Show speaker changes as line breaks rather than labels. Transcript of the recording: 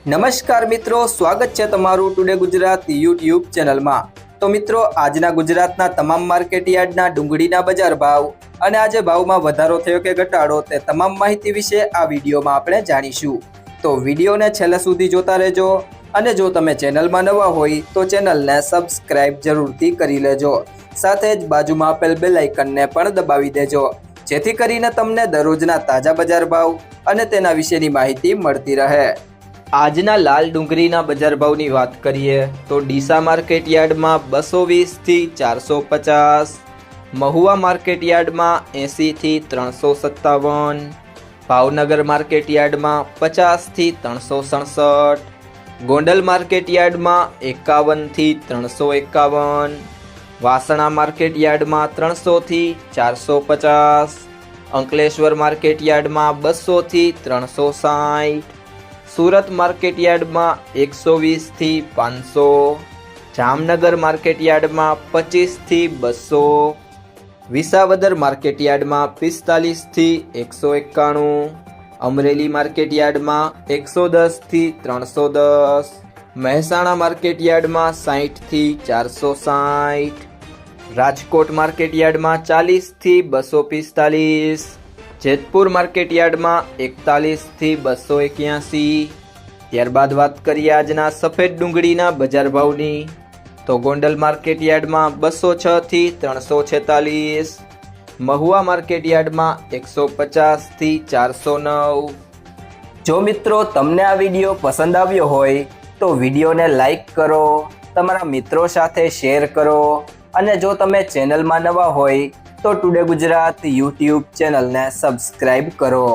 નમસ્કાર મિત્રો, સ્વાગત છે તમારું ટુડે ગુજરાત યુટ્યુબ ચેનલમાં। તો મિત્રો, આજના ગુજરાતના તમામ માર્કેટ યાર્ડના ડુંગળીના બજાર ભાવ અને આજે ભાવમાં વધારો થયો કે ઘટાડો તે તમામ માહિતી વિશે આ વિડીયોમાં આપણે જાણીશું। તો વિડીયોને છેલ્લે સુધી જોતા રહેજો અને જો તમે ચેનલમાં નવા હોય તો ચેનલને સબસ્ક્રાઇબ જરૂરથી કરી લેજો, સાથે જ બાજુમાં આપેલ બેલ આઇકનને પણ દબાવી દેજો, જેથી કરીને તમને દરરોજના તાજા બજાર ભાવ અને તેના વિશેની માહિતી મળતી રહે। આજના લાલ ડુંગળીના બજાર ભાવની વાત કરીએ તો ડીસા માર્કેટ યાર્ડમાં 220 થી 450, મહુવા માર્કેટ યાર્ડમાં 80 થી 357, ભાવનગર માર્કેટ યાર્ડમાં 50 થી 367, ગોંડલ માર્કેટ યાર્ડમાં 51 થી 351, વાસણા માર્કેટ યાર્ડમાં 300 થી 450, અંકલેશ્વર માર્કેટ યાર્ડમાં 200 થી 360, सूरत मार्केट यार्ड में 120 थी 500, जामनगर मार्केट यार्ड में 25 थी 200, विसावदर मार्केट यार्ड में 45 थी 191, अमरेली मार्केट यार्ड में 110 थी 310, મહેસાણા मार्केट यार्ड में 60 थी 460, राजकोट मार्केट यार्ड में 40 थी 245, જેતપુર માર્કેટ યાર્ડમાં 41 થી 281। ત્યારબાદ વાત કરીએ આજના સફેદ ડુંગળીના બજાર ભાવની તો ગોંડલ માર્કેટ યાર્ડમાં 206 થી 346, મહુવા માર્કેટ યાર્ડમાં 150 થી 409। જો મિત્રો તમને આ વિડીયો પસંદ આવ્યો હોય તો વિડીયોને લાઈક કરો, તમારા મિત્રો સાથે શેર કરો અને જો તમે ચેનલમાં નવા હોય તો ટુડે ગુજરાત યુટ્યુબ ચેનલને સબસ્ક્રાઇબ કરો।